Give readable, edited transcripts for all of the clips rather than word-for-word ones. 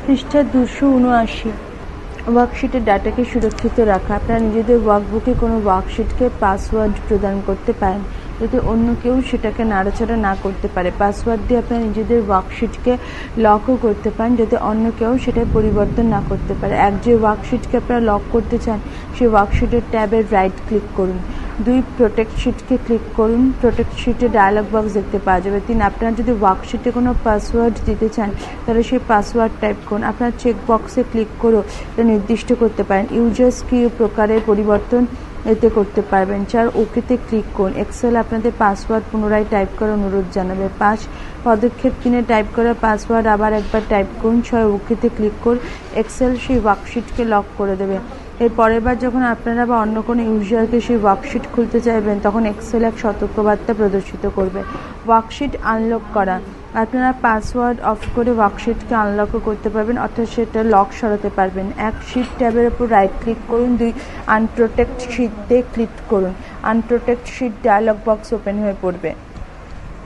পৃষ্ঠা 279। ওয়ার্কশিটের ডাটাকে সুরক্ষিত রাখা। আপনারা নিজেদের ওয়ার্কবুকে কোনো ওয়ার্কশিটকে পাসওয়ার্ড প্রদান করতে পারেন যাতে অন্য কেউ সেটাকে নাড়াচাড়া না করতে পারে। পাসওয়ার্ড দিয়ে আপনারা নিজেদের ওয়ার্কশিটকে লকও করতে পারেন যাতে অন্য কেউ সেটা পরিবর্তন না করতে পারে। যে ওয়ার্কশিটকে আপনারা লক করতে চান সেই ওয়ার্কশিটের ট্যাবের রাইট ক্লিক করুন। 2 প্রোটেক্ট শিটকে ক্লিক করুন। প্রোটেক্ট শিটে ডায়ালগ বক্স দেখতে পাওয়া যাবে। 3 আপনারা যদি ওয়ার্কশিটে কোনো পাসওয়ার্ড দিতে চান তাহলে সেই পাসওয়ার্ড টাইপ করুন। আপনারা চেক বক্সে ক্লিক করে এটা নির্দিষ্ট করতে পারেন। ইউজার্স কি প্রকারের পরিবর্তন এতে করতে পারবেন। 4 ওকেতে ক্লিক করুন। এক্সেল আপনাদের পাসওয়ার্ড পুনরায় টাইপ করার অনুরোধ জানাবে। 5 পদক্ষেপ 3 টাইপ করা পাসওয়ার্ড আবার একবার টাইপ করুন। 6 ওকেতে ক্লিক করুন। এক্সেল সেই ওয়ার্কশিটকে লক করে দেবে। এর পরের বার যখন আপনারা বা অন্য কোনো ইউজারকে সেই ওয়ার্কশিট খুলতে চাইবেন তখন এক্সেল এক সতর্কবার্তা প্রদর্শিত করবে। ওয়ার্কশিট আনলক করা। আপনারা পাসওয়ার্ড অফ করে ওয়ার্কশিটকে আনলকও করতে পারবেন, অর্থাৎ সেটা লক সরাতে পারবেন। 1 শিট ট্যাবের উপর রাইট ক্লিক করুন। 2 আনপ্রোটেক্ট শিটে ক্লিক করুন। Unprotect sheet dialog box open হয়ে পড়বে।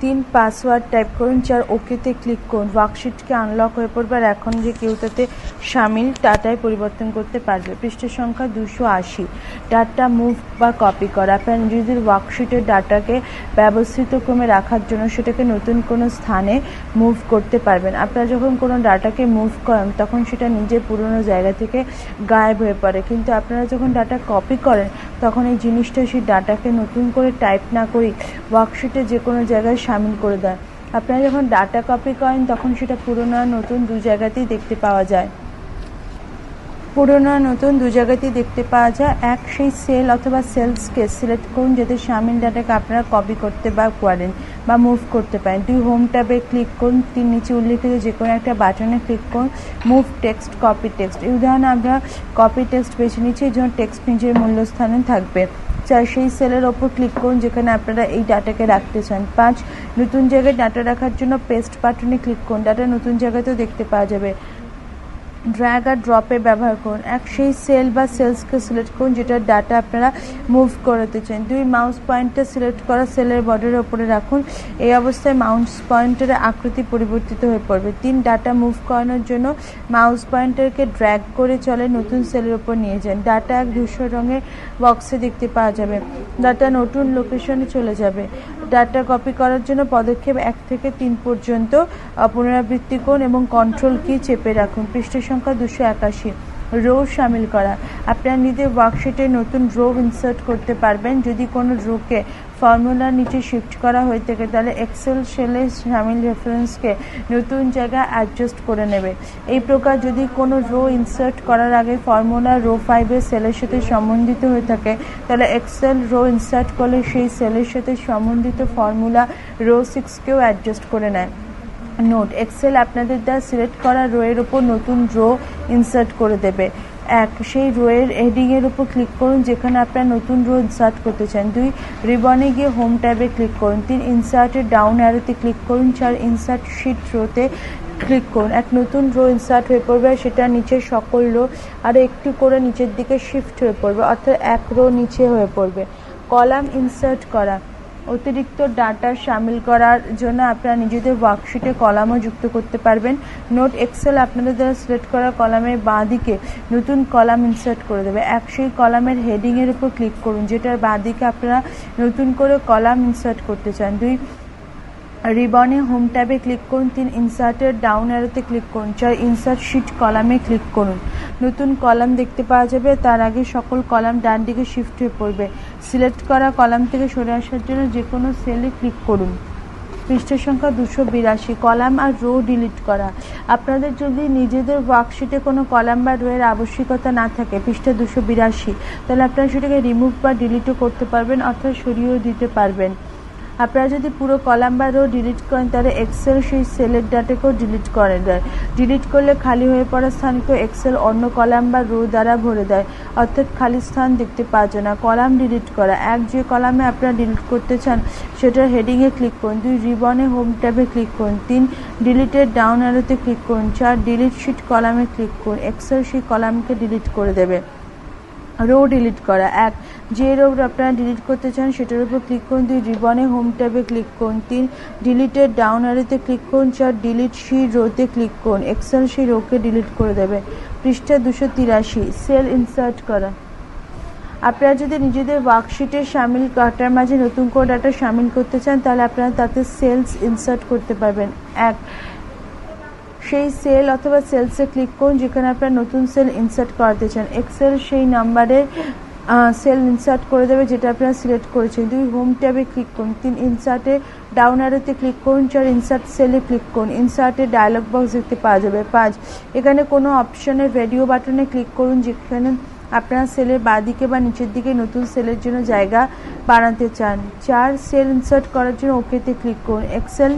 3 পাসওয়ার্ড টাইপ করুন। 4 ওকেতে ক্লিক করুন। ওয়ার্কশিটকে আনলক হয়ে পড়বে আর এখন যে কেউ তাতে সামিল ডাটায় পরিবর্তন করতে পারবে। পৃষ্ঠা সংখ্যা 280। ডাটা মুভ বা কপি করা। আপনার নিজেদের ওয়ার্কশিটের ডাটাকে ব্যবস্থিত ক্রমে রাখার জন্য সেটাকে নতুন কোনো স্থানে মুভ করতে পারবেন। আপনারা যখন কোনো ডাটাকে মুভ করেন তখন সেটা নিজের পুরনো জায়গা থেকে গায়েব হয়ে পড়ে, কিন্তু আপনারা যখন ডাটা কপি করেন তখন এই জিনিসটা সেই ডাটাকে নতুন করে টাইপ না করেই ওয়ার্কশিটে যে কোনো জায়গায় সামিল করে দেয়। আপনারা যখন ডাটা কপি করেন তখন সেটা পুরনো আর নতুন 2 জায়গাতেই দেখতে পাওয়া যায়। পুরনো আর নতুন 2 জায়গাতেই দেখতে পাওয়া যায়। সেই সেল অথবা সেলসকে সিলেক্ট করুন যাতে সামিল ডাটাকে আপনারা কপি করতে বা করেন বা মুভ করতে পারেন। 2 হোম ট্যাবে ক্লিক করুন। 3 নিচে উল্লেখিত যে কোনো একটা বাটনে ক্লিক করুন। Move text, copy text. এই উদাহরণে আমরা কপি টেক্সট বেছে নিচ্ছি, এই জন্য টেক্সট নিজের মূল্যস্থানে থাকবে। 4 সেই সেলের ওপর ক্লিক করুন যেখানে আপনারা এই ডাটাকে রাখতে চান। 5 নতুন জায়গায় ডাটা রাখার জন্য পেস্ট বাটনে ক্লিক করুন। ডাটা নতুন জায়গাতেও দেখতে পাওয়া যাবে। ড্র্যাগ আর ড্রপে ব্যবহার করুন। সেই সেল বা সেলসকে সিলেক্ট করুন যেটার ডাটা আপনারা মুভ করাতে চান। 2 মাউস পয়েন্টার সিলেক্ট করা সেলের বর্ডারের ওপরে রাখুন। এই অবস্থায় মাউস পয়েন্টারের আকৃতি পরিবর্তিত হয়ে পড়বে। 3 ডাটা মুভ করানোর জন্য মাউস পয়েন্টারকে ড্র্যাগ করে চলে নতুন সেলের ওপর নিয়ে যান। ডাটা এক ধূসর রঙের বক্সে দেখতে পাওয়া যাবে। ডাটা নতুন লোকেশনে চলে যাবে। ডাটা কপি করার জন্য পদক্ষেপ 1 থেকে 3 পর্যন্ত পুনরাবৃত্তি করুন এবং কন্ট্রোল কি চেপে রাখুন। পৃষ্ঠা সংখ্যা 281। রো সামিল করা। আপনারা নিজের ওয়ার্কশিটে নতুন রো ইনসার্ট করতে পারবেন। যদি কোনো রোকে ফর্মুলার নিচে শিফট করা হয়ে থাকে তাহলে এক্সেল সেলে সামিল রেফারেন্সকে নতুন জায়গায় অ্যাডজাস্ট করে নেবে। এই প্রকার যদি কোনো রো ইনসার্ট করার আগে ফর্মুলা রো 5 সেলের সাথে সম্বন্ধিত হয়ে থাকে তাহলে এক্সেল রো ইনসার্ট করলে সেই সেলের সাথে সম্বন্ধিত ফর্মুলা রো 6কেও অ্যাডজাস্ট করে নেয়। নোট: এক্সেল আপনাদের দ্বারা সিলেক্ট করা রোয়ের উপর নতুন রো ইনসার্ট করে দেবে। 1 সেই রোয়ের হেডিংয়ের উপর ক্লিক করুন যেখানে আপনারা নতুন রো ইনসার্ট করতে চান। 2 রিবনে গিয়ে হোম ট্যাবে ক্লিক করুন। 3 ইনসার্টের ডাউন অ্যারোতে ক্লিক করুন। 4 ইনসার্ট শিট রোতে ক্লিক করুন। এক নতুন রো ইনসার্ট হয়ে পড়বে আর সেটা নিচের সকল রো আরও একটু করে নিচের দিকে শিফট হয়ে পড়বে, অর্থাৎ 1 রো নিচে হয়ে পড়বে। কলাম ইনসার্ট করা। অতিরিক্ত ডাটা সামিল করার জন্য আপনারা নিজেদের ওয়ার্কশিটে কলামও যুক্ত করতে পারবেন। নোট: এক্সেল আপনাদের দ্বারা সিলেক্ট করা কলামের বাঁ দিকে নতুন কলাম ইনসার্ট করে দেবে। সেই কলামের হেডিংয়ের উপর ক্লিক করুন যেটার বাঁ দিকে আপনারা নতুন করে কলাম ইনসার্ট করতে চান। 2 রিবনে হোম ট্যাবে ক্লিক করুন। 3 ইনসার্টের ডাউন অ্যারোতে ক্লিক করুন। 4 ইনসার্ট শিট কলামে ক্লিক করুন। নতুন কলাম দেখতে পাওয়া যাবে, তার আগে সকল কলাম ডান দিকে শিফট হয়ে পড়বে। সিলেক্ট করা কলাম থেকে সরে আসার জন্য যে কোনো সেলে ক্লিক করুন। পৃষ্ঠা সংখ্যা 282। কলাম আর রো ডিলিট করা। আপনাদের যদি নিজেদের ওয়ার্কশিটে কোনো কলাম বা রো এর আবশ্যিকতা না থাকে, পৃষ্ঠা 282, তাহলে আপনারা সেটাকে রিমুভ বা ডিলিটও করতে পারবেন, অর্থাৎ সরিয়েও দিতে পারবেন। আপনারা যদি পুরো কলাম বা রো ডিলিট করেন তাহলে এক্সেল সেই সেলের ডাটাকেও ডিলিট করে দেয়। ডিলিট করলে খালি হয়ে পড়া স্থানকে এক্সেল অন্য কলাম বা রো দ্বারা ভরে দেয়, অর্থাৎ খালি স্থান দেখতে পাওয়া যায় না। কলাম ডিলিট করা। যে কলামে আপনারা ডিলিট করতে চান সেটার হেডিংয়ে ক্লিক করুন। 2 রিবনে হোম ট্যাবে ক্লিক করুন। 3 ডিলিটের ডাউন অ্যারোতে ক্লিক করুন। 4 ডিলিট শিট কলামে ক্লিক করুন। এক্সেল সেই কলামকে ডিলিট করে দেবে। রো ডিলিট করা। এক, যে রো আপনারা ডিলিট করতে চান সেটার উপর ক্লিক করুন। 2, রিবনে হোম ট্যাবে ক্লিক করুন। 3, ডিলিটেড ডাউন অ্যারোতে ক্লিক করুন। 4, ডিলিট সেই রোতে ক্লিক করুন। এক্সেল সেই রোকে ডিলিট করে দেবে। পৃষ্ঠা 283, সেল ইনসার্ট করা। আপনারা যদি নিজেদের ওয়ার্কশিটে সামিল ডাটার মাঝে নতুন করে ডাটা সামিল করতে চান তাহলে আপনারা তাতে সেলস ইনসার্ট করতে পারবেন। এক, সেই সেল অথবা সেলসে ক্লিক করুন যেখানে আপনারা নতুন সেল ইনসার্ট করাতে চান। এক্সেল সেই নাম্বারে সেল ইনসার্ট করে দেবে যেটা আপনারা সিলেক্ট করেছেন। 2, হোম ট্যাবে ক্লিক করুন। 3, ইনসার্টে ডাউন অ্যারোতে ক্লিক করুন। 4, ইনসার্ট সেলে ক্লিক করুন। ইনসার্টে ডায়লগ বক্স দেখতে পাওয়া যাবে। 5, এখানে কোনো অপশনে রেডিও বাটনে ক্লিক করুন যেখানে আপনারা সেলের বাঁদিকে বা নিচের দিকে নতুন সেলের জন্য জায়গা বানাতে চান। 4, সেল ইনসার্ট করার জন্য ওকেতে ক্লিক করুন। এক্সেল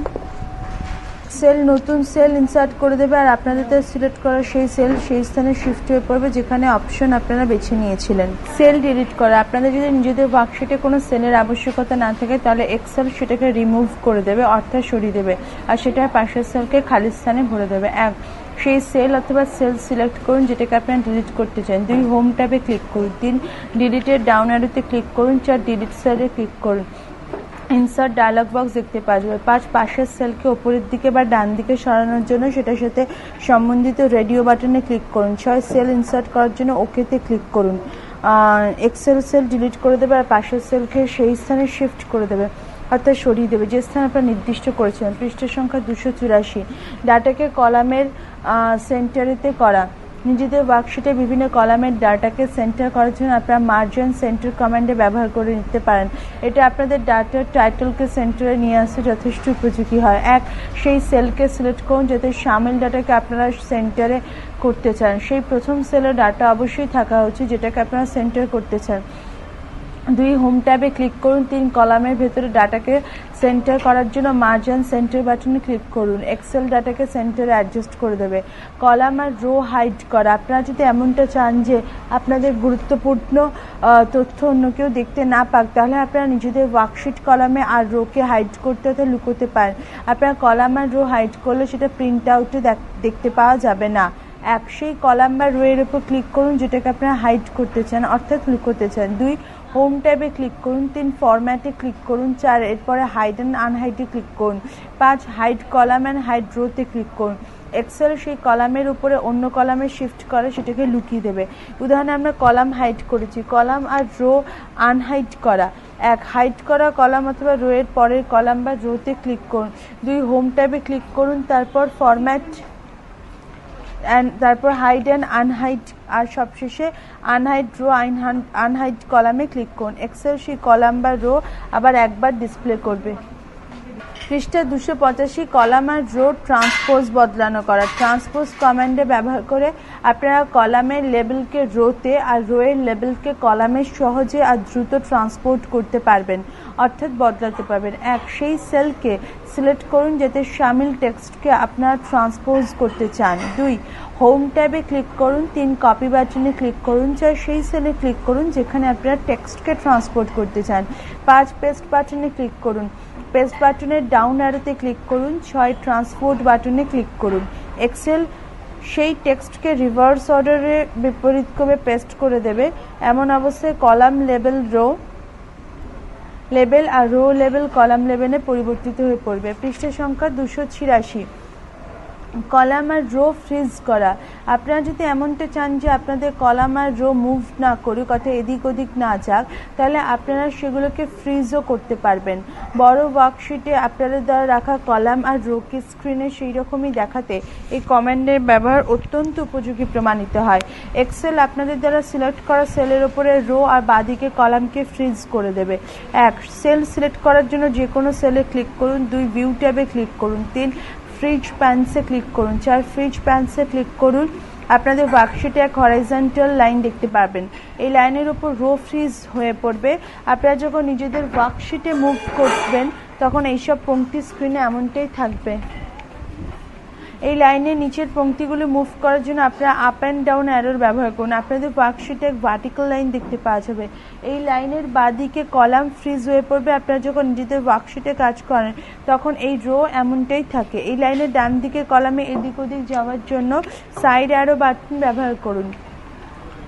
সেল নতুন সেল ইনসার্ট করে দেবে আর আপনাদের সিলেক্ট করা সেই সেল সেই স্থানে শিফট হয়ে পড়বে যেখানে অপশন আপনারা বেছে নিয়েছিলেন। সেল ডিলিট করা। আপনাদের যদি নিজেদের ওয়ার্কশিটে কোনো সেলের আবশ্যকতা না থাকে তাহলে এক্সেল সেটাকে রিমুভ করে দেবে, অর্থাৎ সরিয়ে দেবে, আর সেটা পাশের সেলকে খালি স্থানে ভরে দেবে। এক, সেই সেল অথবা সেল সিলেক্ট করুন যেটাকে আপনারা ডিলিট করতে চান। 2, হোম ট্যাবে ক্লিক করুন। 3, ডিলিটের ডাউন অ্যারোতে ক্লিক করুন। 4, ডিলিট সেলে ক্লিক করুন। ইনসার্ট ডায়লগ বক্স দেখতে পাওয়া যাবে। 5, পাশের সেলকে ওপরের দিকে বা ডান দিকে সরানোর জন্য সেটার সাথে সম্বন্ধিত রেডিও বাটনে ক্লিক করুন। 6, সেল ইনসার্ট করার জন্য ওকেতে ক্লিক করুন। এক্সেল সেল ডিলিট করে দেবে আর পাশের সেলকে সেই স্থানে শিফট করে দেবে, অর্থাৎ সরিয়ে দেবে যে স্থান আপনারা নির্দিষ্ট করেছিলেন। পৃষ্ঠা সংখ্যা 284, ডাটাকে কলামের সেন্টারেতে করা। নিজেদের ওয়ার্কশিটে বিভিন্ন কলামের ডাটাকে সেন্টার করার জন্য আপনারা মার্জিন সেন্টার কমান্ডে ব্যবহার করে নিতে পারেন। এটা আপনাদের ডাটার টাইটেলকে সেন্টারে নিয়ে আসতে যথেষ্ট উপযোগী হয়। 1, সেই সেলকে সিলেক্ট করুন যাতে সামিল ডাটাকে আপনারা সেন্টারে করতে চান। সেই প্রথম সেলের ডাটা অবশ্যই থাকা উচিত যেটাকে আপনারা সেন্টার করতে চান। 2, হোম ট্যাবে ক্লিক করুন। 3, কলামের ভেতরে ডাটাকে সেন্টার করার জন্য মার্জিন সেন্টার বাটনে ক্লিক করুন। এক্সেল ডাটাকে সেন্টারে অ্যাডজাস্ট করে দেবে। কলাম আর রো হাইড করা। আপনারা যদি এমনটা চান যে আপনাদের গুরুত্বপূর্ণ তথ্য অন্য কেউ দেখতে না পাক তাহলে আপনারা নিজেদের ওয়ার্কশিট কলামে আর রোকে হাইড করতে অথবা লুকোতে পারেন। আপনারা কলাম আর রো হাইড করলে সেটা প্রিন্ট আউটে দেখতে পাওয়া যাবে না। 1, সেই কলাম বা রো এর উপর ক্লিক করুন যেটাকে আপনারা হাইড করতে চান অর্থাৎ লুকোতে চান। 2, হোম ট্যাবে ক্লিক করুন। 3, ফরম্যাটে ক্লিক করুন। 4, এরপরে হাইড অ্যান্ড আনহাইডে ক্লিক করুন। 5, হাইড কলাম অ্যান্ড হাইড রোতে ক্লিক করুন। এক্সেল সেই কলামের উপরে অন্য কলামে শিফট করে সেটাকে লুকিয়ে দেবে। উদাহরণে আমরা কলাম হাইড করেছি। কলাম আর রো আনহাইড করা। 1, হাইড করা কলাম অথবা রো এর পরের কলাম বা রোতে ক্লিক করুন। 2, হোম ট্যাবে ক্লিক করুন, তারপর ফরম্যাট তারপর হাইড অ্যান্ড আনহাইড, আর সবশেষে আনহাইড রো আনহাইড কলামে ক্লিক করুন। এক্সেল সেই কলাম বা রো আবার একবার ডিসপ্লে করবে। পৃষ্ঠা 285, কলাম আর রো ট্রান্সপোজ বদলানো করা। ট্রান্সপোজ কমান্ডে ব্যবহার করে আপনারা কলামের লেবেলকে রোতে আর রোয়ের লেবেলকে কলামে সহজে আর দ্রুত ট্রান্সপোর্ট করতে পারবেন, অর্থাৎ বদলাতে পারবেন। 1, সেই সেলকে সিলেক্ট করুন যাতে সামিল টেক্সটকে আপনারা ট্রান্সপোজ করতে চান। 2, হোম ট্যাবে ক্লিক করুন। 3, কপি বাটনে ক্লিক করুন। 4, সেই সেলে ক্লিক করুন যেখানে আপনারা টেক্সটকে ট্রান্সপোর্ট করতে চান। 5, পেস্ট বাটনে ক্লিক করুন। পেস্ট বাটনের ডাউন অ্যারোতে ক্লিক করুন। 6, ট্রান্সপোর্ট বাটনে ক্লিক করুন। এক্সেল সেই টেক্সটকে রিভার্স অর্ডারে বিপরীতক্রমে পেস্ট করে দেবে। এমন অবস্থায় কলাম লেবেল আর রো লেবেল কলাম লেবেলে পরিবর্তিত হয়ে পড়বে। পৃষ্ঠা সংখ্যা 286, কলাম আর রো ফ্রিজ করা। আপনারা যদি এমনটা চান যে আপনাদের কলাম আর রো মুভ না করুক অর্থাৎ এদিক ওদিক না যাক তাহলে আপনারা সেগুলোকে ফ্রিজও করতে পারবেন। বড় ওয়ার্কশিটে আপনাদের দ্বারা রাখা কলাম আর রোকে স্ক্রিনে সেই রকমই দেখাতে এই কমান্ডের ব্যবহার অত্যন্ত উপযোগী প্রমাণিত হয়। এক্সেল আপনাদের দ্বারা সিলেক্ট করা সেলের ওপরে রো আর বাঁদিকে কলামকে ফ্রিজ করে দেবে। 1, সেল সিলেক্ট করার জন্য যে কোনো সেলে ক্লিক করুন। 2, ভিউ ট্যাবে ক্লিক করুন। 3, ফ্রিজ প্যান্টসে ক্লিক করুন। 4, ফ্রিজ প্যান্টসে ক্লিক করুন। আপনাদের ওয়ার্কশিটে এক হরাইজন্টাল লাইন দেখতে পাবেন। এই লাইনের উপর রো ফ্রিজ হয়ে পড়বে। আপনারা যখন নিজেদের ওয়ার্কশিটে মুভ করবেন তখন এইসব পংক্তি স্ক্রিনে এমনটাই থাকবে। এই লাইনের নিচের পংক্তিগুলো মুভ করার জন্য আপনারা আপ অ্যান্ড ডাউন অ্যারোর ব্যবহার করুন। আপনাদের ওয়ার্কশিটে এক ভার্টিক্যাল লাইন দেখতে পাওয়া যাবে। এই লাইনের বাঁদিকে কলাম ফ্রিজ হয়ে পড়বে। আপনারা যখন নিজেদের ওয়ার্কশিটে কাজ করেন তখন এই রো এমনটাই থাকে। এই লাইনের ডান দিকে কলামে এদিক ওদিক যাওয়ার জন্য সাইড অ্যারো বাটন ব্যবহার করুন।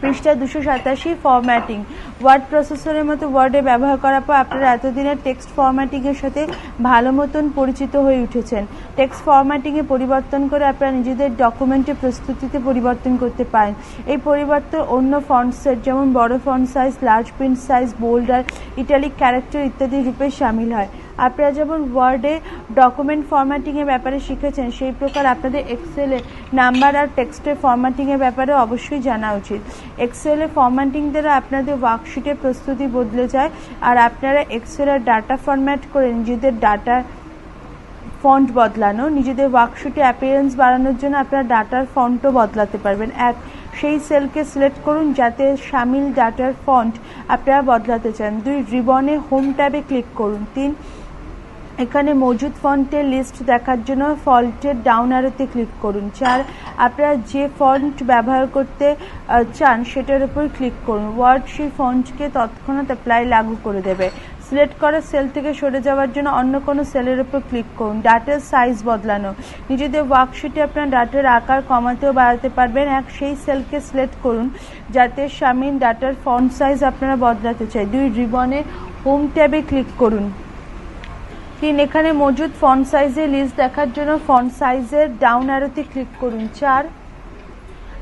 পৃষ্ঠা 287 ফরম্যাটিং। ওয়ার্ড প্রসেসরের মতো ওয়ার্ডে ব্যবহার করার পর আপনারা এতদিনের টেক্সট ফরম্যাটিংয়ের সাথে ভালো মতন পরিচিত হয়ে উঠেছেন। টেক্সট ফরম্যাটিংয়ে পরিবর্তন করে আপনারা নিজেদের ডকুমেন্টের প্রস্তুতিতে পরিবর্তন করতে পারেন। এই পরিবর্তন অন্য ফন্ট সেট যেমন বড় font size, large print size, bold আর ইটালিক ক্যারেক্টার ইত্যাদি রূপে সামিল হয়। আপনারা যেমন ওয়ার্ডে ডকুমেন্ট ফরম্যাটিংয়ের ব্যাপারে শিখেছেন, সেই প্রকার আপনাদের এক্সেলে নাম্বার আর টেক্সটের ফরম্যাটিংয়ের ব্যাপারে অবশ্যই জানা উচিত। এক্সেলে ফরম্যাটিং দ্বারা আপনাদের ওয়ার্কশিটের প্রস্তুতি বদলে যায় আর আপনারা এক্সেলের ডাটা ফরম্যাট করে নিজেদের ডাটার ফন্ট বদলানো, নিজেদের ওয়ার্কশিটে অ্যাপিয়ারেন্স বাড়ানোর জন্য আপনারা ডাটার ফন্টও বদলাতে পারবেন। সেই সেলকে সিলেক্ট করুন যাতে সামিল ডাটার ফন্ট আপনারা বদলাতে চান। 2 রিবনে হোম ট্যাবে ক্লিক করুন। 3 এখানে মজুদ ফন্টের লিস্ট দেখার জন্য ফন্টের ডাউন অ্যারোতে ক্লিক করুন। 4 আপনারা যে ফন্ট ব্যবহার করতে চান সেটার উপর ক্লিক করুন। ওয়ার্ড সেই ফন্টকে তৎক্ষণাৎ অ্যাপ্লাই লাগু করে দেবে। সিলেক্ট করা সেল থেকে সরে যাওয়ার জন্য অন্য কোনো সেলের উপর ক্লিক করুন। ডাটার সাইজ বদলানো। নিজেদের ওয়ার্কশিটে আপনার ডাটার আকার কমাতেও বাড়াতে পারবেন। সেই সেলকে সিলেক্ট করুন যাতে সামিল ডাটার ফন্ট সাইজ আপনারা বদলাতে চাই। 2 রিবনে হোম ট্যাবে ক্লিক করুন। 3 এখানে মজুদ ফন্ট সাইজের লিস্ট দেখার জন্য ফন্ট সাইজের ডাউন অ্যারোতে ক্লিক করুন। 4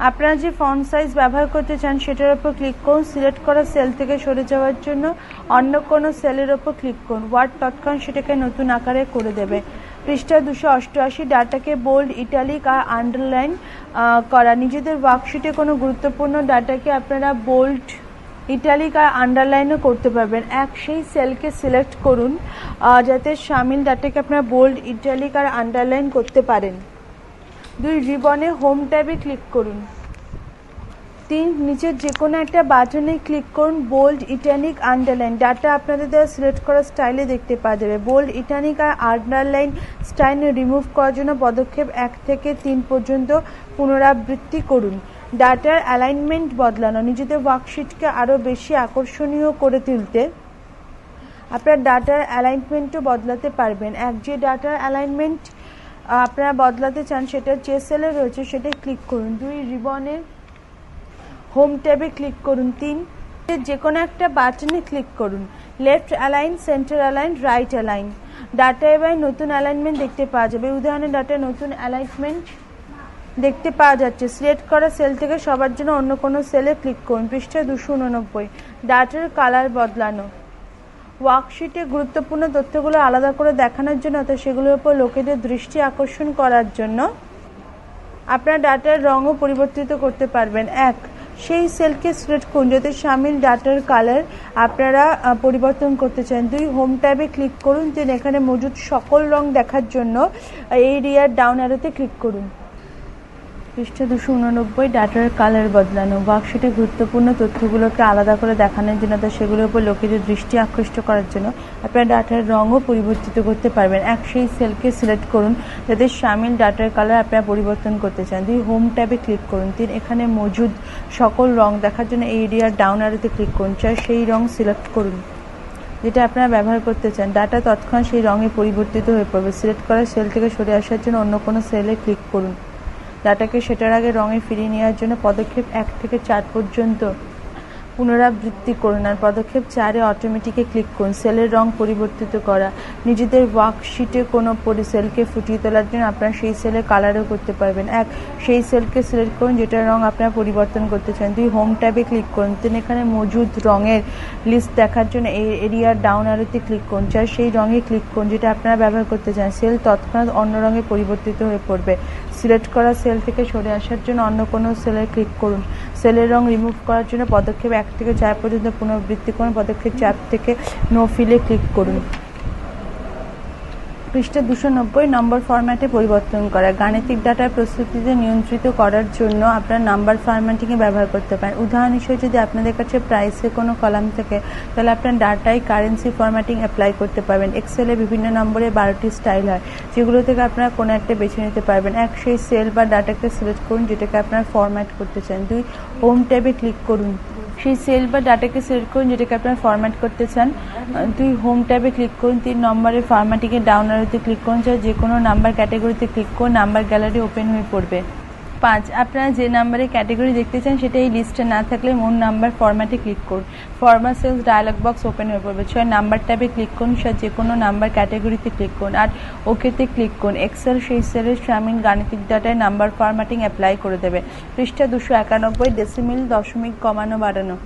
আপনারা যে ফন্ট সাইজ ব্যবহার করতে চান সেটার উপর ক্লিক করুন। সিলেক্ট করা সেল থেকে সরে যাওয়ার জন্য অন্য কোনো সেলের উপর ক্লিক করুন। ওয়ার্ড তৎক্ষণ সেটাকে নতুন আকারে করে দেবে। পৃষ্ঠা 288 ডাটাকে বোল্ড, ইটালিক আর আন্ডারলাইন করা। নিজেদের ওয়ার্কশিটে কোনো গুরুত্বপূর্ণ ডাটাকে আপনারা বোল্ড, ইটালিক আর আন্ডারলাইনও করতে পারবেন। সেই সেলকে সিলেক্ট করুন যাতে সামিল ডাটাকে আপনারা বোল্ড, ইটালিক আর আন্ডারলাইন করতে পারেন। 2 রিবনে হোম ট্যাবে ক্লিক করুন। 3 নিচের যে কোনো একটা বাটনে ক্লিক করুন। বোল্ড, ইটালিক, আন্ডারলাইন ডাটা আপনাদের দ্বারা সিলেক্ট করা স্টাইলে দেখতে পাওয়া যাবে। বোল্ড, ইটালিক আর আন্ডারলাইন স্টাইল রিমুভ করার জন্য পদক্ষেপ 1 থেকে 3 পর্যন্ত পুনরাবৃত্তি করুন। ডাটার অ্যালাইনমেন্ট বদলানো। নিজেদের ওয়ার্কশিটকে আরও বেশি আকর্ষণীয় করে তুলতে আপনার ডাটার অ্যালাইনমেন্টও বদলাতে পারবেন। যে ডাটার অ্যালাইনমেন্ট আপনারা বদলাতে চান সেটা যে সেলে রয়েছে সেটা ক্লিক করুন। 2 রিবনে হোম ট্যাবে ক্লিক করুন। 3 যে কোনো একটা বাটনে ক্লিক করুন। Left align, centre align, right align. Data এবার নতুন অ্যালাইনমেন্ট দেখতে পাওয়া যাবে। উদাহরণে ডাটা নতুন অ্যালাইনমেন্ট দেখতে পাওয়া যাচ্ছে। সিলেক্ট করা সেল থেকে সবার জন্য অন্য কোনো সেলে ক্লিক করুন। পৃষ্ঠা 289 ডাটার কালার বদলানো। ওয়ার্কশিটে গুরুত্বপূর্ণ তথ্যগুলো আলাদা করে দেখানোর জন্য অর্থাৎ সেগুলোর উপর লোকেদের দৃষ্টি আকর্ষণ করার জন্য আপনার ডাটার রঙও পরিবর্তিত করতে পারবেন। সেই সেলকে সিলেক্ট করুন যাতে সামিল ডাটার কালার আপনারা পরিবর্তন করতে চান। 2 হোম ট্যাবে ক্লিক করুন। 3 এখানে মজুদ সকল রং দেখার জন্য এরিয়ার ডাউন অ্যারোতে ক্লিক করুন। পৃষ্ঠা 289 ডাটার কালার বদলানো। ওয়ার্কশিটে গুরুত্বপূর্ণ তথ্যগুলোকে আলাদা করে দেখানোর জন্য সেগুলোর উপর লোকেদের দৃষ্টি আকৃষ্ট করার জন্য আপনারা ডাটার রঙও পরিবর্তিত করতে পারবেন। সেই সেলকে সিলেক্ট করুন যাতে সামিল ডাটার কালার আপনারা পরিবর্তন করতে চান। 2 হোম ট্যাবে ক্লিক করুন। 3 এখানে মজুদ সকল রং দেখার জন্য এই এরিয়ার ডাউন অ্যারোতে ক্লিক করুন। 4 সেই রং সিলেক্ট করুন যেটা আপনারা ব্যবহার করতে চান। ডাটা তৎক্ষণাৎ সেই রঙে পরিবর্তিত হয়ে পড়বে। সিলেক্ট করা সেল থেকে সরে আসার জন্য অন্য কোনো সেলে ক্লিক করুন। ডাটাকে সেটার আগে রঙে ফিরিয়ে নেওয়ার জন্য পদক্ষেপ 1 থেকে 4 পর্যন্ত পুনরাবৃত্তি করুন আর পদক্ষেপ 4-এ অটোমেটিকে ক্লিক করুন। সেলের রং পরিবর্তিত করা। নিজেদের ওয়ার্কশিটে কোনো সেলকে ফুটিয়ে তোলার জন্য আপনারা সেই সেলের কালারও করতে পারবেন। সেই সেলকে সিলেক্ট করুন যেটার রং আপনারা পরিবর্তন করতে চান। 2 হোম ট্যাবে ক্লিক করুন। 3 এখানে মজুদ রঙের লিস্ট দেখার জন্য এই এরিয়ার ডাউন অ্যারোতে ক্লিক করুন। 4 সেই রঙে ক্লিক করুন যেটা আপনারা ব্যবহার করতে চান। সেল তৎক্ষণাৎ অন্য রঙে পরিবর্তিত হয়ে পড়বে। সিলেক্ট করা সেল থেকে সরে আসার জন্য অন্য কোনো সেলে ক্লিক করুন। সেলের রং রিমুভ করার জন্য পদক্ষেপ 1 থেকে 4 পর্যন্ত পুনরাবৃত্তি করুন। পদক্ষেপ 4 থেকে নো ফিলে ক্লিক করুন। পৃষ্ঠা 290 নম্বর ফরম্যাটে পরিবর্তন করা। গাণিতিক ডাটার প্রস্তুতিতে নিয়ন্ত্রিত করার জন্য আপনার নাম্বার ফরম্যাটিংয়ে ব্যবহার করতে পারেন। উদাহরণ হিসেবে যদি আপনাদের কাছে প্রাইসে কোনো কলাম থাকে তাহলে আপনার ডাটায় কারেন্সি ফরম্যাটিং অ্যাপ্লাই করতে পারবেন। এক্সেলে বিভিন্ন নম্বরে 12টি স্টাইল হয় যেগুলো থেকে আপনারা কোনো একটা বেছে নিতে পারবেন। সেই সেল বা ডাটাকে সিলেক্ট করুন যেটাকে আপনারা ফরম্যাট করতে চান। 2 হোম ট্যাবে ক্লিক করুন। সেই সেল বা ডাটাকে সিলেক্ট করুন যেটাকে আপনারা ফরম্যাট করতে চান। 2 হোম ট্যাবে ক্লিক করুন। 3 নম্বরের ফরম্যাটিংয়ে ডাউন অ্যারোতে ক্লিক করুন। যে কোনো নাম্বার ক্যাটাগরিতে ক্লিক করুন। নাম্বার গ্যালারি ওপেন হয়ে পড়বে। 5, আপনারা যে নাম্বারে ক্যাটাগরি দেখতে চান সেটা এই লিস্টে না থাকলে মোর নাম্বার ফরম্যাটে ক্লিক করুন। Format cells dialog box open হয়ে পড়বে। 6 নাম্বার ট্যাবে ক্লিক করুন, যে কোনো নাম্বার ক্যাটাগরিতে ক্লিক করুন আর ওকেতে ক্লিক করুন। এক্সেল সেই সেলের সামিল গাণিতিক ডাটায় নাম্বার ফরম্যাটিং অ্যাপ্লাই করে দেবে। পৃষ্ঠা 291, ডেসিমেল দশমিক কমানো বাড়ানো।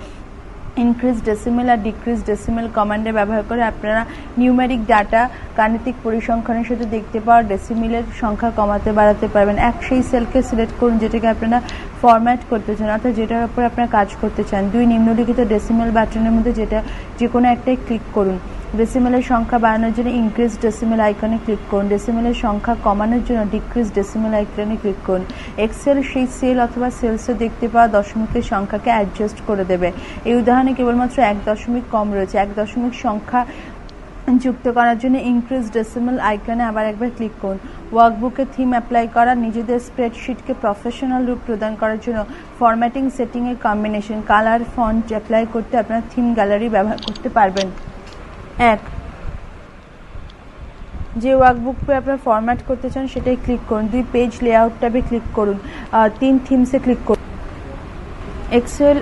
ইনক্রিজ ডেসিমেল আর ডিক্রিজ ডেসিমেল কমান্ডে ব্যবহার করে আপনারা নিউমেরিক ডাটা গাণিতিক পরিসংখ্যানের সাথে দেখতে পাওয়া ডেসিমেলের সংখ্যা কমাতে বাড়াতে পারবেন। সেই সেলকে সিলেক্ট করুন যেটাকে আপনারা ফরম্যাট করতে চান, অর্থাৎ যেটার উপর আপনারা কাজ করতে চান। 2, নিম্নলিখিত ডেসিমেল বাটনের মধ্যে যে কোনো একটাই ক্লিক করুন। ডেসিমেলের সংখ্যা বাড়ানোর জন্য ইনক্রিজ ডেসিমেল আইকনে ক্লিক করুন। ডেসিমেলের সংখ্যা কমানোর জন্য ডিক্রিজ ডেসিমেল আইকনে ক্লিক করুন। এক্সেল সেই সেল অথবা সেলসে দেখতে পাওয়া দশমিকের সংখ্যাকে অ্যাডজাস্ট করে দেবে। এই উদাহরণে কেবলমাত্র 1 দশমিক কম রয়েছে। 1 দশমিক সংখ্যা যুক্ত করার জন্য ইনক্রিজ ডেসিমেল আইকনে আবার একবার ক্লিক করুন। ওয়ার্কবুকে থিম অ্যাপ্লাই করা, নিজেদের স্প্রেডশিটকে প্রফেশনাল রূপ প্রদান করার জন্য ফরম্যাটিং সেটিংয়ের কম্বিনেশন, কালার, ফন্ট অ্যাপ্লাই করতে আপনারা থিম গ্যালারি ব্যবহার করতে পারবেন। 1, যে ওয়ার্কবুককে আপনারা ফরম্যাট করতে চান সেটাই ক্লিক করুন। 2, পেজ লেআউট ট্যাবে ক্লিক করুন। 3, থিমসে ক্লিক করুন। এক্সেল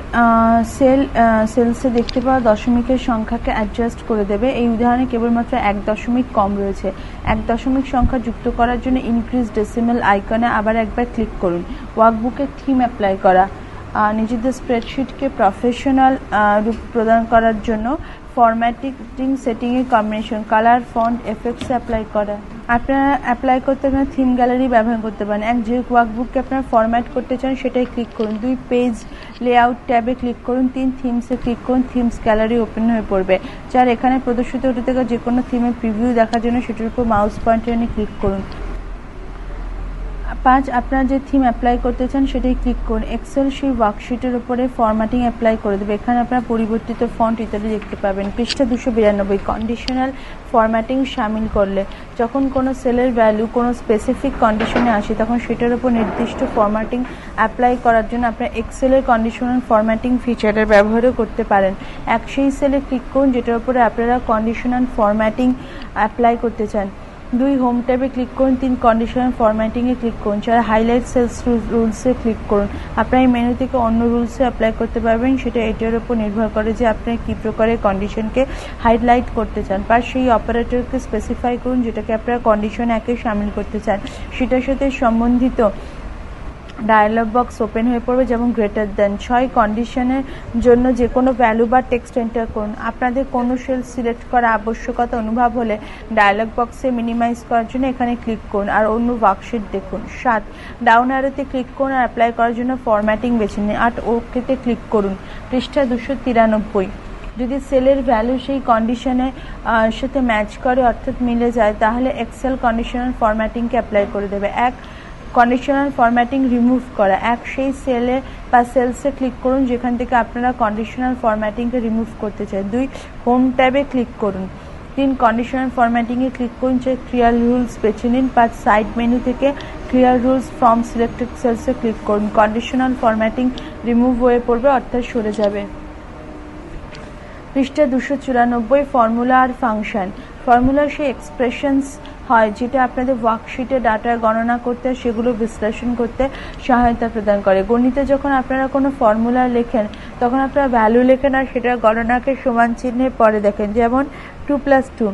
সেলসে দেখতে পাওয়া দশমিকের সংখ্যাকে অ্যাডজাস্ট করে দেবে। এই উদাহরণে কেবলমাত্র 1 দশমিক কম রয়েছে। 1 দশমিক সংখ্যা যুক্ত করার জন্য ইনক্রিজ ডেসিমেল আইকনে আবার একবার ক্লিক করুন। ওয়ার্কবুকে থিম অ্যাপ্লাই করা, নিজেদের স্প্রেডশিটকে প্রফেশনাল রূপ প্রদান করার জন্য ফরম্যাটিং সেটিংয়ের combination, colour, font, effects apply করা। আপনারা অ্যাপ্লাই করতে আপনারা থিম গ্যালারি ব্যবহার করতে পারেন। যে ওয়ার্কবুককে আপনারা ফরম্যাট করতে চান সেটাই ক্লিক করুন। 2, পেজ লেআউট ট্যাবে ক্লিক করুন। 3, থিমসে ক্লিক করুন। থিমস গ্যালারি ওপেন হয়ে পড়বে। 4, এখানে প্রদর্শিত হতে থাকা যে কোনো থিমের প্রিভিউ দেখার জন্য সেটার উপর মাউস পয়েন্টার এনে ক্লিক করুন। 5, আপনারা যে থিম অ্যাপ্লাই করতে চান সেটাই ক্লিক করুন। এক্সেল সেই ওয়ার্কশিটের উপরে ফরম্যাটিং অ্যাপ্লাই করে দেবে। এখানে আপনারা পরিবর্তিত ফন্ট ইত্যাদি দেখতে পাবেন। পৃষ্ঠা 292, কন্ডিশনাল ফরম্যাটিং সামিল করলে যখন কোনো সেলের ভ্যালু কোনো স্পেসিফিক কন্ডিশনে আসে তখন সেটার উপর নির্দিষ্ট ফরম্যাটিং অ্যাপ্লাই করার জন্য আপনারা এক্সেলের কন্ডিশনাল ফরম্যাটিং ফিচারের ব্যবহারও করতে পারেন। সেই সেলে ক্লিক করুন যেটার উপরে আপনারা কন্ডিশনাল ফরম্যাটিং অ্যাপ্লাই করতে চান। 2, হোম ট্যাবে ক্লিক করুন। 3, কন্ডিশনাল ফরম্যাটিংয়ে ক্লিক করুন। 4, হাইলাইট সেলস রুলসে ক্লিক করুন। আপনারা এই মেনু থেকে অন্য রুলসে অ্যাপ্লাই করতে পারবেন, সেটা এটার উপর নির্ভর করে যে আপনি কী প্রকারের কন্ডিশনকে হাইলাইট করতে চান। সেই অপারেটরকে স্পেসিফাই করুন যেটাকে আপনারা কন্ডিশন 1-এ সামিল করতে চান। সেটার সাথে সম্বন্ধিত ডায়ালগ বক্স ওপেন হয়ে পড়বে, যেমন গ্রেটার দেন। 6, কন্ডিশনের জন্য যে কোনো ভ্যালু বা টেক্সট এন্টার করুন। আপনাদের কোনো সেল সিলেক্ট করা আবশ্যকতা অনুভব হলে ডায়ালগ বক্সে মিনিমাইজ করার জন্য এখানে ক্লিক করুন আর অন্য ওয়ার্কশিট দেখুন। 7, ডাউন অ্যারোতে ক্লিক করুন আর অ্যাপ্লাই করার জন্য ফরম্যাটিং বেছে নিন। 8, ওকেতে ক্লিক করুন। পৃষ্ঠা 293, যদি সেলের ভ্যালু সেই কন্ডিশনের সাথে ম্যাচ করে অর্থাৎ মিলে যায় তাহলে এক্সেল কন্ডিশনাল ফরম্যাটিংকে অ্যাপ্লাই করে দেবে। 1, কন্ডিশনাল ফরম্যাটিং রিমুভ করা। সেই সেলে বা সেলসে ক্লিক করুন যেখান থেকে আপনারা কন্ডিশনাল ফরম্যাটিংকে রিমুভ করতে চান। 2, হোম ট্যাবে ক্লিক করুন। 3, কন্ডিশনাল ফরম্যাটিংয়ে ক্লিক করুন, ক্লিয়ার রুলস বেছে নিন। 5, সাইড মেনু থেকে ক্লিয়ার রুলস ফ্রম সিলেক্টেড সেলসে ক্লিক করুন। কন্ডিশনাল ফরম্যাটিং রিমুভ হয়ে পড়বে অর্থাৎ সরে যাবে। পৃষ্ঠা 294, ফর্মুলা আর ফাংশন। ফর্মুলা সেই এক্সপ্রেশনস হয় যেটা আপনাদের ওয়ার্কশিটে ডাটা গণনা করতে সেগুলো বিশ্লেষণ করতে সহায়তা প্রদান করে। গণিতে যখন আপনারা কোনো ফর্মুলা লেখেন তখন আপনারা ভ্যালু লেখেন আর সেটার গণনাকে সমান চিহ্নে পরে দেখেন, যেমন 2+2।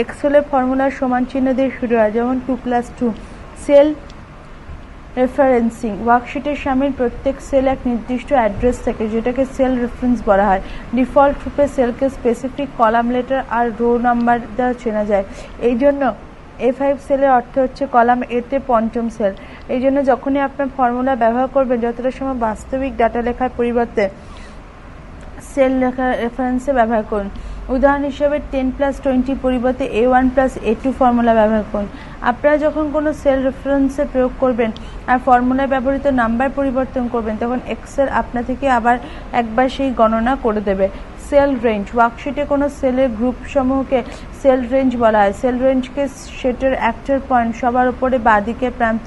এক্সেলের ফর্মুলার সমান চিহ্ন দিয়ে শুরু হয়, যেমন 2+2। সেল রেফারেন্সিং, ওয়ার্কশিটের সামিল প্রত্যেক সেল এক নির্দিষ্ট অ্যাড্রেস থাকে যেটাকে সেল রেফারেন্স বলা হয়। ডিফল্ট রূপে সেলকে স্পেসিফিক কলাম লেটার আর রো নাম্বার দ্বারা চেনা যায়। এই জন্য A5 সেলের অর্থ হচ্ছে কলাম এতে পঞ্চম সেল। এই জন্য যখনই আপনার ফর্মুলা ব্যবহার করবেন যতটা সময় বাস্তবিক ডাটা লেখার পরিবর্তে সেল লেখা রেফারেন্সে ব্যবহার করুন। উদাহরণ হিসেবে 10+20 পরিবর্তে A1+A2 ফর্মুলা ব্যবহার করুন। আপনারা যখন কোনো সেল রেফারেন্সে প্রয়োগ করবেন আর ফর্মুলায় ব্যবহৃত নাম্বার পরিবর্তন করবেন তখন এক্সেল আপনা থেকে আবার একবার সেই গণনা করে দেবে। সেল রেঞ্জ, ওয়ার্কশিটে কোনো সেলের গ্রুপ সমূহকে সেল রেঞ্জ বলা হয়। সেল রেঞ্জকে সেটের অ্যাক্টার পয়েন্ট সবার উপরে বাঁদিকে প্রান্ত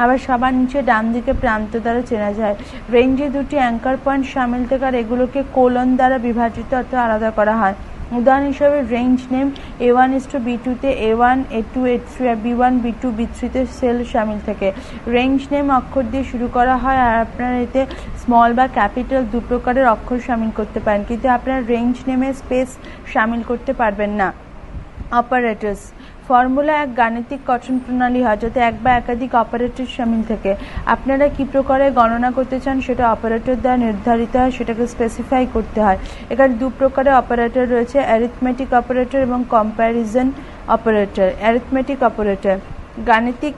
আবার সবার নিচে ডান দিকে প্রান্ত দ্বারা চেনা যায়। রেঞ্জে 2টি অ্যাঙ্কার পয়েন্ট সামিল থাকে আর এগুলোকে কোলন দ্বারা বিভাজিত অর্থাৎ আলাদা করা হয়। উদাহরণ হিসাবে রেঞ্জ নেম A1:B2-তে A1, A2, A3 আর B1, B2, B3-তে সেল শামিল থাকে। রেঞ্জ নেম অক্ষর দিয়ে শুরু করা হয় আর আপনারা এতে স্মল বা ক্যাপিটাল দু প্রকারের অক্ষর শামিল করতে পারেন, কিন্তু আপনারা রেঞ্জ নেমে স্পেস শামিল করতে পারবেন না। অপারেটরস ফর্মুলা এক গাণিতিক গঠন প্রণালী হয় যাতে এক বা একাধিক অপারেটর শামিল থাকে। আপনারা কি প্রকারে গণনা করতে চান সেটা অপারেটর দ্বারা নির্ধারিত হয়, সেটাকে স্পেসিফাই করতে হয়। এখানে দু প্রকারের অপারেটর রয়েছে, অ্যারিথমেটিক অপারেটর এবং কম্প্যারিজন অপারেটর। অ্যারিথমেটিক অপারেটর গাণিতিক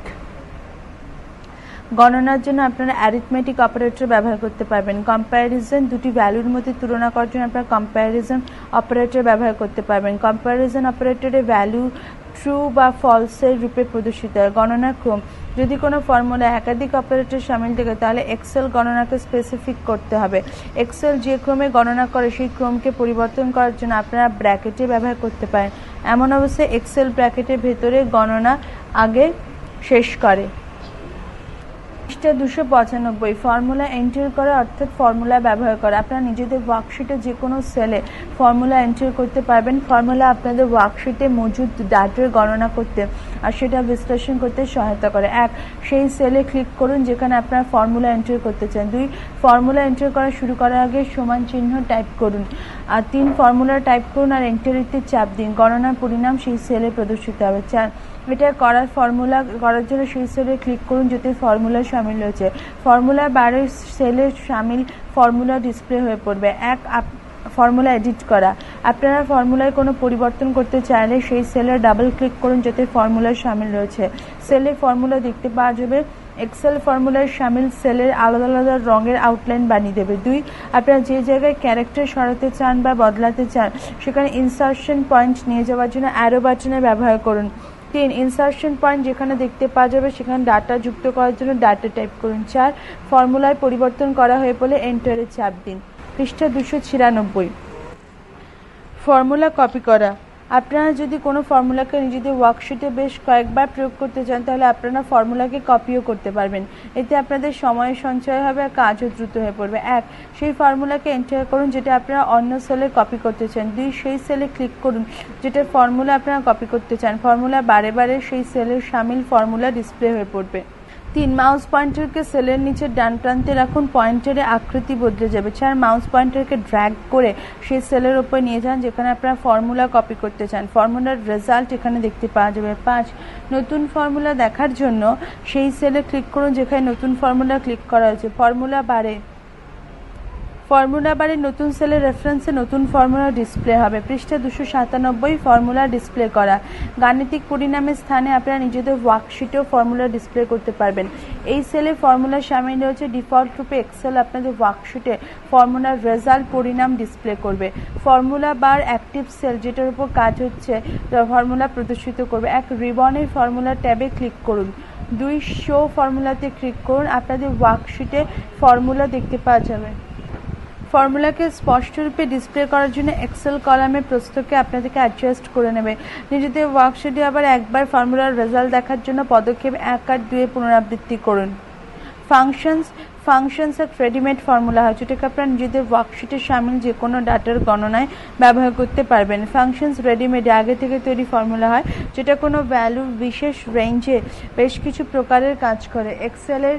গণনার জন্য আপনারা অ্যারিথমেটিক অপারেটর ব্যবহার করতে পারবেন। কম্প্যারিজন দুটি ভ্যালুর মধ্যে তুলনা করার জন্য আপনারা কম্প্যারিজন অপারেটর ব্যবহার করতে পারবেন। কম্প্যারিজন অপারেটরে ভ্যালু ট্রু বা ফলসের রূপে প্রদর্শিত হয়। গণনার ক্রম যদি কোনো ফর্মুলায় একাধিক অপারেটর শামিল থাকে তাহলে এক্সেল গণনাকে স্পেসিফিক করতে হবে। এক্সেল যে ক্রমে গণনা করে সেই ক্রমকে পরিবর্তন করার জন্য আপনারা ব্র্যাকেটে ব্যবহার করতে পারেন। এমন অবস্থায় এক্সেল ব্র্যাকেটের ভেতরে গণনা আগে শেষ করে। 295 ফর্মুলা এন্টার করা অর্থাৎ ফর্মুলা ব্যবহার করা। আপনারা নিজেদের ওয়ার্কশিটে যে কোনো সেলে ফর্মুলা এন্টার করতে পারবেন। ফর্মুলা আপনাদের ওয়ার্কশিটে মজুদ ডাটার গণনা করতে আর সেটা বিশ্লেষণ করতে সহায়তা করে। এক, সেই সেলে ক্লিক করুন যেখানে আপনারা ফর্মুলা এন্টার করতে চান। 2, ফর্মুলা এন্টার করা শুরু করার আগে সমান চিহ্ন টাইপ করুন। আর 3, ফর্মুলা টাইপ করুন আর এন্টারিতে চাপ দিন। গণনার পরিণাম সেই সেলে প্রদর্শিত হবে। 4, এটা করার ফর্মুলা করার জন্য সেই সেলে ক্লিক করুন যাতে ফর্মুলা শামিল রয়েছে। ফর্মুলা বারের সেলে শামিল ফর্মুলা ডিসপ্লে হয়ে পড়বে। 1, ফর্মুলা এডিট করা। আপনারা ফর্মুলায় কোনো পরিবর্তন করতে চাইলে সেই সেলে ডাবল ক্লিক করুন যাতে ফর্মুলা শামিল রয়েছে। সেলে ফর্মুলা দেখতে পাওয়া যাবে। এক্সেল ফর্মুলার শামিল সেলের আলাদা আলাদা রঙের আউটলাইন বানিয়ে দেবে। 2, আপনারা যে জায়গায় ক্যারেক্টার সরাতে চান বা বদলাতে চান সেখানে ইনসার্শন পয়েন্ট নিয়ে যাওয়ার জন্য অ্যারো বাটনের ব্যবহার করুন। 3, ইনসার্শন পয়েন্ট যেখানে দেখতে পাওয়া যাবে সেখানে ডাটা যুক্ত করার জন্য ডাটা টাইপ করুন। 4, ফর্মুলায় পরিবর্তন করা হয়ে পড়লে এন্টারে চাপ দিন। পৃষ্ঠা 296 ফর্মুলা কপি করা। আপনারা যদি কোনো ফর্মুলাকে নিজেদের ওয়ার্কশিটে বেশ কয়েকবার প্রয়োগ করতে চান তাহলে আপনারা ফর্মুলাকে কপিও করতে পারবেন। এতে আপনাদের সময় সঞ্চয় হবে আর কাজও দ্রুত হয়ে পড়বে। 1, সেই ফর্মুলাকে এন্টার করুন যেটা আপনারা অন্য সেলে কপি করতে চান। 2, সেই সেলে ক্লিক করুন যেটা ফর্মুলা আপনারা কপি করতে চান। ফর্মুলা বারে বারে সেই সেলের শামিল ফর্মুলা ডিসপ্লে হয়ে পড়বে। 3, মাউস পয়েন্টারকে সেলের নিচে ডান প্রান্তে রাখুন, পয়েন্টারের আকৃতি বদলে যাবে। 4, মাউস পয়েন্টারকে ড্র্যাগ করে সেই সেলের উপর নিয়ে যান যেখানে আপনারা ফর্মুলা কপি করতে চান। ফর্মুলার রেজাল্ট এখানে দেখতে পাওয়া যাবে। 5, নতুন ফর্মুলা দেখার জন্য সেই সেলে ক্লিক করুন যেখানে নতুন ফর্মুলা ক্লিক করা হয়েছে। ফর্মুলা বারে নতুন সেলের রেফারেন্সে নতুন ফর্মুলা ডিসপ্লে হবে। পৃষ্ঠা 297 ফর্মুলা ডিসপ্লে করা। গাণিতিক পরিণামের স্থানে আপনারা নিজেদের ওয়ার্কশিটেও ফর্মুলা ডিসপ্লে করতে পারবেন। এই সেলে ফর্মুলা শামিল রয়েছে। ডিফল্ট রূপে এক্সেল আপনাদের ওয়ার্কশিটে ফর্মুলার রেজাল্ট পরিণাম ডিসপ্লে করবে। ফর্মুলা বার অ্যাক্টিভ সেল যেটার উপর কাজ হচ্ছে ফর্মুলা প্রদর্শিত করবে। 1, রিবনের ফর্মুলা ট্যাবে ক্লিক করুন। 2, শো ফর্মুলাতে ক্লিক করুন। আপনাদের ওয়ার্কশিটে ফর্মুলা দেখতে পাওয়া যাবে। ফর্মুলাকে স্পষ্টরূপে ডিসপ্লে করার জন্য এক্সেল কলামের প্রস্থকে আপনাদেরকে অ্যাডজাস্ট করে নেবে। নিজেদের ওয়ার্কশিটে আবার একবার ফর্মুলার রেজাল্ট দেখার জন্য পদক্ষেপ 1 আর 2 পুনরাবৃত্তি করুন। ফাংশনস এক রেডিমেড ফর্মুলা হয় যেটাকে আপনারা নিজেদের ওয়ার্কশিটে শামিল যে কোনো ডাটার গণনায় ব্যবহার করতে পারবেন। ফাংশনস রেডিমেডে আগে থেকে তৈরি ফর্মুলা হয় যেটা কোনো ভ্যালুর বিশেষ রেঞ্জে বেশ কিছু প্রকারের কাজ করে। এক্সেলের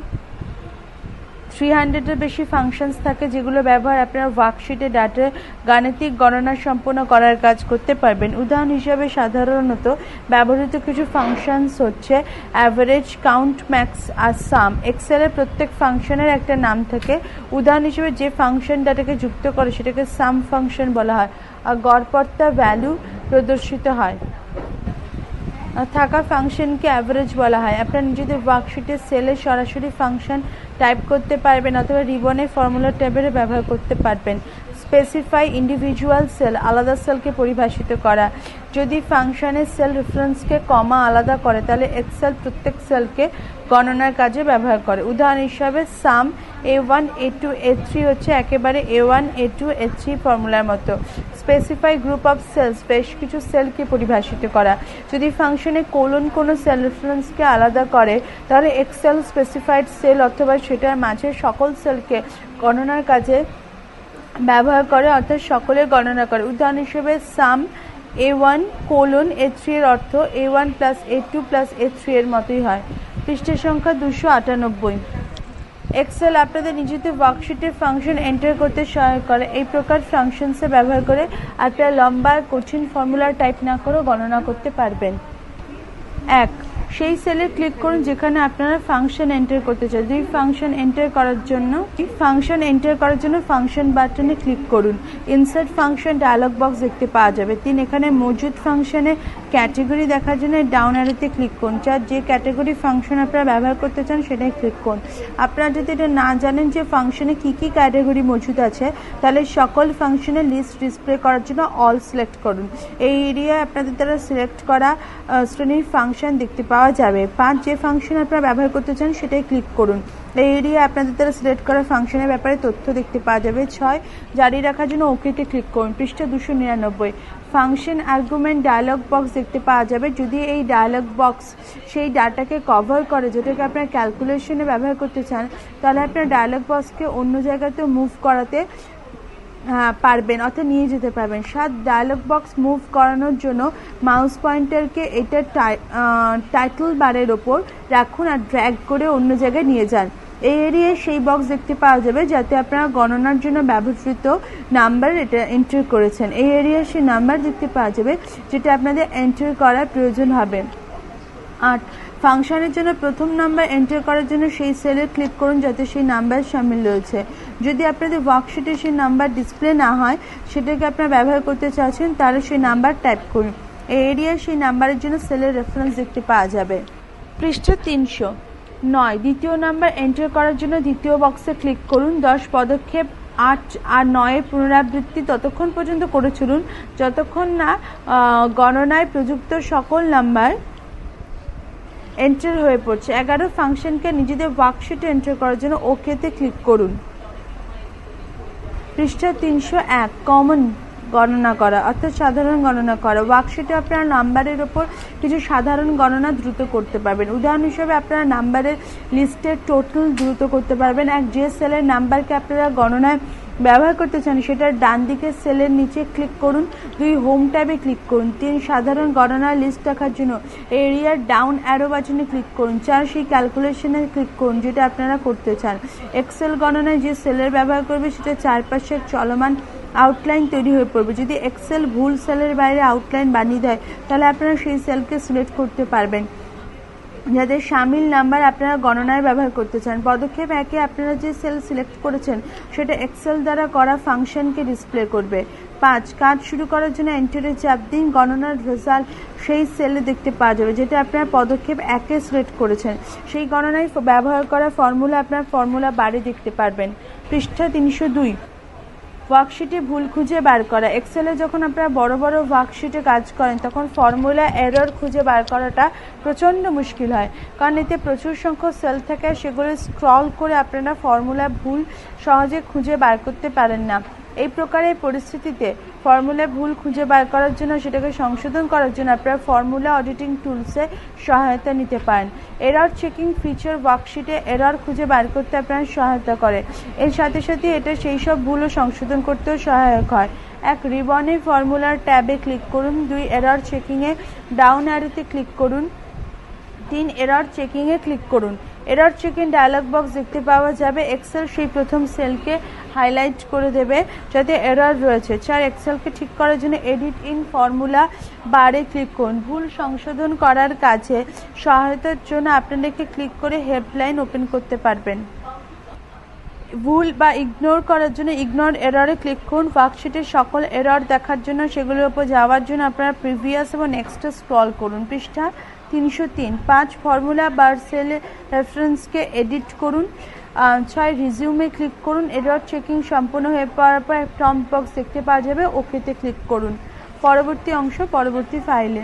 300-এর বেশি ফাংশনস থাকে যেগুলো ব্যবহার আপনারা ওয়ার্কশিটে ডাটার গাণিতিক গণনা সম্পন্ন করার কাজ করতে পারবেন। উদাহরণ হিসাবে সাধারণত ব্যবহৃত কিছু ফাংশনস হচ্ছে অ্যাভারেজ, কাউন্ট, ম্যাক্স আর সাম। এক্সেলের প্রত্যেক ফাংশনের একটা নাম থাকে। উদাহরণ হিসেবে যে ফাংশন ডাটাকে যুক্ত করে সেটাকে সাম ফাংশন বলা হয় আর গড়পড়তা ভ্যালু প্রদর্শিত হয় থাকা ফাংশনকে অ্যাভারেজ বলা হয়। আপনারা নিজেদের ওয়ার্কশিটে সেলে সরাসরি ফাংশন টাইপ করতে পারবেন অথবা রিবনের ফর্মুলা ট্যাবের ব্যবহার করতে পারবেন। স্পেসিফাই ইন্ডিভিজুয়াল সেল আলাদা সেলকে পরিভাষিত করা। যদি ফাংশনের সেল রেফারেন্সকে কমা আলাদা করে তাহলে এক্সেল প্রত্যেক সেলকে গণনার কাজে ব্যবহার করে। উদাহরণ হিসাবে সাম A1, A2, A3 হচ্ছে একেবারে A1, A2, A3 ফর্মুলার মতো। স্পেসিফাই গ্রুপ অফ সেলস বেশ কিছু সেলকে পরিভাষিত করা। যদি ফাংশনে কোলন কোনো সেল রেফারেন্সকে আলাদা করে তাহলে এক্সেল স্পেসিফাইড সেল অথবা সেটার মাঝে সকল সেলকে গণনার কাজে ব্যবহার করে, অর্থাৎ সকলের গণনা করে। উদাহরণ হিসেবে সাম A1:A3 এর অর্থ A1 plus A2 plus A3 এর মতোই হয়। পৃষ্ঠের সংখ্যা 298। এক্সেল আপনাদের নিজেদের ওয়ার্কশিটের ফাংশন এন্টার করতে সহায়ক করে। এই প্রকার ফাংশনসে ব্যবহার করে আপনারা লম্বা কঠিন ফর্মুলা টাইপ না করেও গণনা করতে পারবেন। 1, সেই সেলে ক্লিক করুন যেখানে আপনারা ফাংশন এন্টার করতে চান। ফাংশন এন্টার করার জন্য ফাংশন বাটনে ক্লিক করুন। ইনসার্ট ফাংশন ডায়লগ বক্স দেখতে পাওয়া যাবে। 3, এখানে মজুদ ফাংশনে ক্যাটেগরি দেখার জন্য ডাউন অ্যারোতে ক্লিক করুন। 4, যে ক্যাটেগরি ফাংশন আপনারা ব্যবহার করতে চান সেটাই ক্লিক করুন। আপনারা যদি এটা না জানেন যে ফাংশনে কি কি ক্যাটেগরি মজুদ আছে, তাহলে সকল ফাংশনের লিস্ট ডিসপ্লে করার জন্য অল সিলেক্ট করুন। এই এরিয়ায় আপনাদের দ্বারা সিলেক্ট করা শ্রেণীর ফাংশন দেখতে পাওয়া যাবে। 5, যে ফাংশন আপনারা ব্যবহার করতে চান সেটাই ক্লিক করুন। এই এরিয়ায় আপনাদের দ্বারা সিলেক্ট করা ফাংশনের ব্যাপারে তথ্য দেখতে পাওয়া যাবে। 6, জারি রাখার জন্য ওকেতে ক্লিক করুন। পৃষ্ঠা 299। ফাংশন আর্গুমেন্ট ডায়লগ বক্স দেখতে পাওয়া যাবে। যদি এই ডায়লগ বক্স সেই ডাটাকে কভার করে যেটাকে আপনার ক্যালকুলেশনে ব্যবহার করতে চান, তাহলে আপনার ডায়লগ বক্সকে অন্য জায়গাতে মুভ করাতে পারবেন, অর্থাৎ নিয়ে যেতে পারবেন। 7, ডায়লগ বক্স মুভ করানোর জন্য মাউস পয়েন্টারকে এটার টাইটেল বারের ওপর রাখুন আর ড্র্যাগ করে অন্য জায়গায় নিয়ে যান। এই এরিয়ায় সেই বক্স দেখতে পাওয়া যাবে যাতে আপনারা গণনার জন্য ব্যবহৃত নাম্বার এটা এন্টার করেছেন। এই এরিয়ায় সেই নাম্বার দেখতে পাওয়া যাবে যেটা আপনাদের এন্টার করার প্রয়োজন হবে। 8, ফাংশনের জন্য প্রথম নাম্বার এন্টার করার জন্য সেই সেলে ক্লিক করুন যাতে সেই নাম্বার সামিল রয়েছে। যদি আপনাদের ওয়ার্কশিটে সেই নাম্বার ডিসপ্লে না হয়, সেটাকে আপনারা ব্যবহার করতে চাচ্ছেন, তাহলে সেই নাম্বার টাইপ করুন। এই এরিয়ায় সেই নাম্বারের জন্য সেলের রেফারেন্স দেখতে পাওয়া যাবে। পৃষ্ঠা 309। দ্বিতীয় নাম্বার এন্টার করার জন্য দ্বিতীয় বক্সে ক্লিক করুন। 10 পদক্ষেপ 8 আর 9 এর পুনরাবৃত্তি ততক্ষণ পর্যন্ত করে চলুন যতক্ষণ না গণনায় প্রযুক্ত সকল নাম্বার এন্টার হয়ে পড়ছে। 11, ফাংশনকে নিজেদের ওয়ার্কশিটে এন্টার করার জন্য ওকেতে ক্লিক করুন। পৃষ্ঠা 301। কমন গণনা করা, অর্থাৎ সাধারণ গণনা করা। ওয়ার্কশিটে আপনারা নাম্বারের ওপর কিছু সাধারণ গণনা দ্রুত করতে পারবেন। উদাহরণ হিসেবে আপনারা নাম্বারের লিস্টের টোটাল দ্রুত করতে পারবেন। 1, যে সেলের নাম্বারকে আপনারা গণনায় ব্যবহার করতে চান সেটার ডান দিকের সেলের নিচে ক্লিক করুন। 2, হোম ট্যাবে ক্লিক করুন। 3, সাধারণ গণনার লিস্ট রাখার জন্য এরিয়ার ডাউন অ্যারো বাটনে ক্লিক করুন। 4, সেই ক্যালকুলেশনে ক্লিক করুন যেটা আপনারা করতে চান। এক্সেল গণনায় যে সেলের ব্যবহার করবে সেটা চারপাশে চলমান আউটলাইন তৈরি হয়ে পড়বে। যদি এক্সেল ভুল সেলের বাইরে আউটলাইন বানিয়ে দেয়, তাহলে আপনারা সেই সেলকে সিলেক্ট করতে পারবেন যাদের সামিল নাম্বার আপনারা গণনায় ব্যবহার করতে চান। পদক্ষেপ 1, আপনারা যে সেল সিলেক্ট করেছেন সেটা এক্সেল দ্বারা করা ফাংশনকে ডিসপ্লে করবে। 5, কাজ শুরু করার জন্য এন্টারে চাপ দিন। গণনার রেজাল্ট সেই সেলে দেখতে পাওয়া যাবে যেটা আপনারা পদক্ষেপ 1-এ সিলেক্ট করেছেন। সেই গণনায় ব্যবহার করা ফর্মুলা আপনার ফর্মুলা বারে দেখতে পারবেন। পৃষ্ঠা 302। ওয়ার্কশিটে ভুল খুঁজে বার করা। এক্সেলে যখন আপনারা বড় বড় ওয়ার্কশিটে কাজ করেন তখন ফর্মুলা এরর খুঁজে বার করাটা প্রচণ্ড মুশকিল হয়, কারণ এতে প্রচুর সংখ্যক সেল থাকে, সেগুলো স্ক্রল করে আপনারা ফর্মুলা ভুল সহজে খুঁজে বার করতে পারেন না। এই প্রকারের পরিস্থিতিতে ফর্মুলা ভুল খুঁজে বার করার জন্য, সেটাকে সংশোধন করার জন্য আপনারা ফর্মুলা অডিটিং টুলসে সহায়তা নিতে পারেন। এরর চেকিং ফিচার ওয়ার্কশিটে এরর খুঁজে বার করতে আপনার সহায়তা করে। এর সাথে সাথে এটা সেই সব ভুলও সংশোধন করতেও সহায়ক হয়। 1, রিবনে ফর্মুলার ট্যাবে ক্লিক করুন। 2, এরর চেকিংয়ে ডাউন অ্যারোতে ক্লিক করুন। 3, এরর চেকিংয়ে ক্লিক করুন। এরর চেকিং ডায়লগ বক্স দেখতে পাওয়া যাবে। এক্সেল সেই প্রথম সেলকে হাইলাইট করে দেবে যাতে এরর রয়েছে। 4, এক্সেলকে ঠিক করার জন্য এডিট ইন ফর্মুলা বারে ক্লিক করুন। ভুল সংশোধন করার কাজে সহায়তার জন্য আপনাদেরকে ক্লিক করে হেল্পলাইন ওপেন করতে পারবেন। ভুল বা ইগনোর করার জন্য ইগনোর এররে ক্লিক করুন। ওয়ার্কশিটের সকল এরর দেখার জন্য সেগুলোর উপর যাওয়ার জন্য আপনারা প্রিভিয়াস এবং নেক্সটে স্ক্রল করুন। পৃষ্ঠা 303। 5, ফর্মুলা বার সেলে রেফারেন্সকে এডিট করুন। 6, রিজিউমে ক্লিক করুন। এরর চেকিং সম্পূর্ণ হয়ে পাওয়ার পর প্রম্পট বক্স দেখতে পাওয়া যাবে, ওকেতে ক্লিক করুন। পরবর্তী অংশ পরবর্তী ফাইলে।